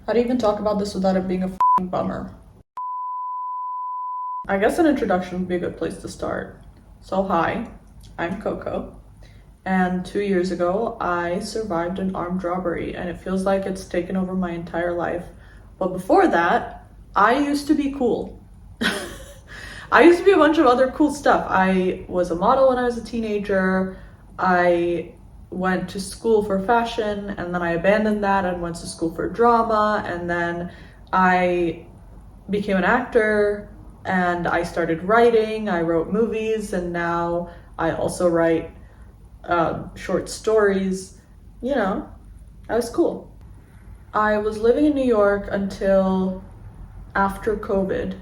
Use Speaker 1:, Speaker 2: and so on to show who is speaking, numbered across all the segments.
Speaker 1: How do you even talk about this without it being a f***ing bummer? I guess an introduction would be a good place to start. So hi, I'm Coco, and 2 years ago I survived an armed robbery, and it feels like it's taken over my entire life. But before that, I used to be cool. I used to be a bunch of other cool stuff. I was a model when I was a teenager. I went to school for fashion, and then I abandoned that and went to school for drama, and then I became an actor and I started writing. I wrote movies, and now I also write short stories. You know, I was cool. I was living in New York until after COVID,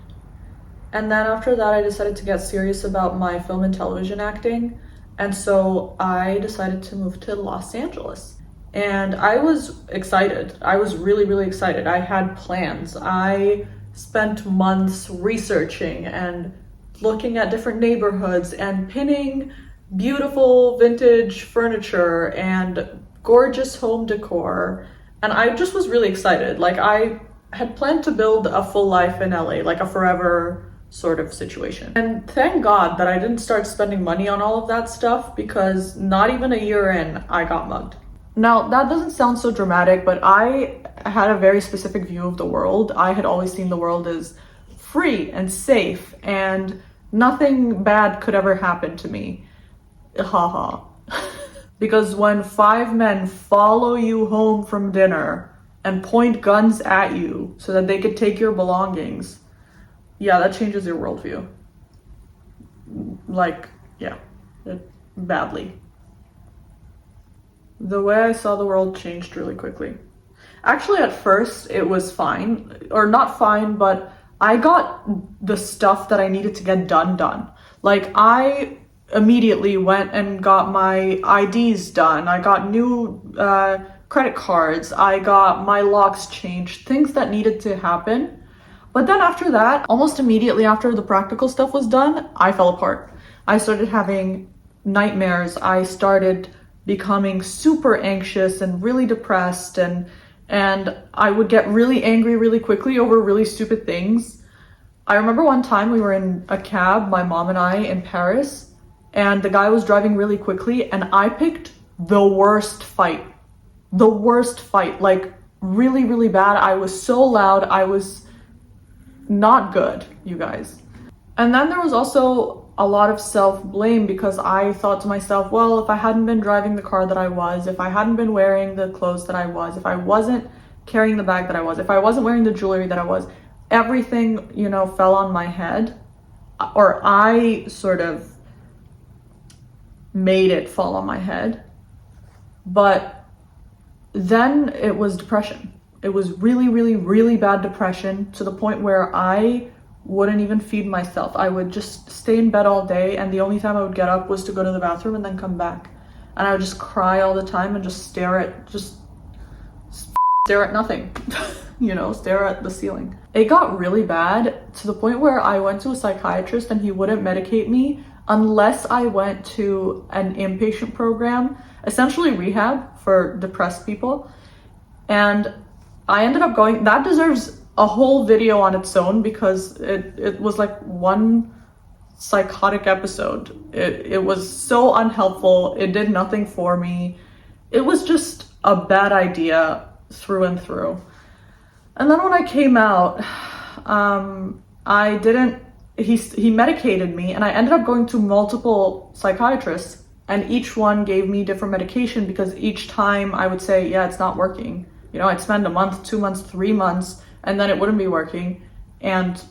Speaker 1: and then after that I decided to get serious about my film and television acting. And so I decided to move to Los Angeles. And I was excited. I was really, really excited. I had plans. I spent months researching and looking at different neighborhoods and pinning beautiful vintage furniture and gorgeous home decor. And I just was really excited. Like, I had planned to build a full life in LA, like a forever sort of situation. And thank God that I didn't start spending money on all of that stuff, because not even a year in, I got mugged. Now, that doesn't sound so dramatic, but I had a very specific view of the world. I had always seen the world as free and safe, and nothing bad could ever happen to me. Haha. Because when 5 men follow you home from dinner and point guns at you so that they could take your belongings, yeah, that changes your worldview. Like, yeah, badly. The way I saw the world changed really quickly. Actually, at first, it was fine. Or not fine, but I got the stuff that I needed to get done. Like, I immediately went and got my IDs done. I got new credit cards. I got my locks changed. Things that needed to happen. But then after that, almost immediately after the practical stuff was done, I fell apart. I started having nightmares. I started becoming super anxious and really depressed, and I would get really angry really quickly over really stupid things. I remember one time we were in a cab, my mom and I, in Paris, and the guy was driving really quickly, and I picked the worst fight. The worst fight, like really, really bad. I was so loud. I was not good, you guys. And then there was also a lot of self-blame, because I thought to myself, well, if I hadn't been driving the car that I was, if I hadn't been wearing the clothes that I was, if I wasn't carrying the bag that I was, if I wasn't wearing the jewelry that I was, everything, you know, fell on my head, or I sort of made it fall on my head. But then it was depression. It was really, really, really bad depression, to the point where I wouldn't even feed myself. I would just stay in bed all day, and the only time I would get up was to go to the bathroom and then come back. And I would just cry all the time and just stare at nothing, you know, stare at the ceiling. It got really bad to the point where I went to a psychiatrist, and he wouldn't medicate me unless I went to an inpatient program, essentially rehab for depressed people. And I ended up going, that deserves a whole video on its own, because it was like one psychotic episode. It was so unhelpful. It did nothing for me. It was just a bad idea through and through. And then when I came out, he medicated me, and I ended up going to multiple psychiatrists, and each one gave me different medication, because each time I would say, yeah, it's not working. You know, I'd spend a month, 2 months, 3 months, and then it wouldn't be working. And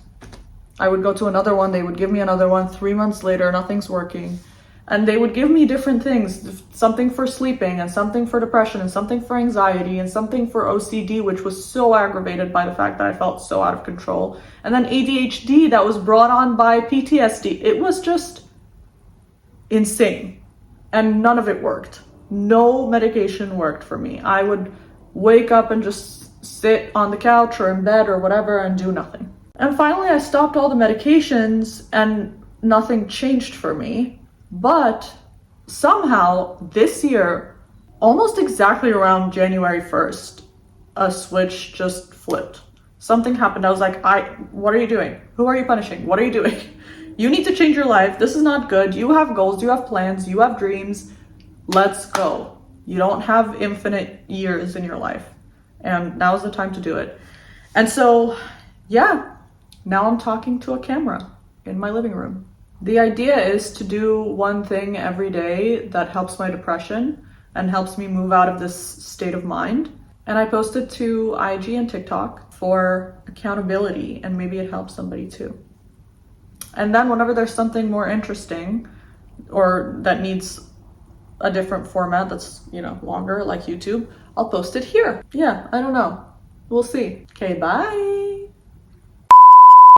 Speaker 1: I would go to another one, they would give me another one, 3 months later, nothing's working. And they would give me different things, something for sleeping, and something for depression, and something for anxiety, and something for OCD, which was so aggravated by the fact that I felt so out of control. And then ADHD that was brought on by PTSD. It was just insane. And none of it worked. No medication worked for me. I would wake up and just sit on the couch or in bed or whatever and do nothing. And finally I stopped all the medications, and nothing changed for me. But somehow this year, almost exactly around January 1st, a switch just flipped. Something happened. I was like, what are you doing? Who are you punishing? What are you doing? You need to change your life. This is not good. You have goals, you have plans, you have dreams. Let's go. You don't have infinite years in your life. And now's the time to do it. And so, yeah, now I'm talking to a camera in my living room. The idea is to do one thing every day that helps my depression and helps me move out of this state of mind. And I post it to IG and TikTok for accountability, and maybe it helps somebody too. And then whenever there's something more interesting or that needs a different format that's, longer, like YouTube, I'll post it here. Yeah, I don't know. We'll see. Okay, bye.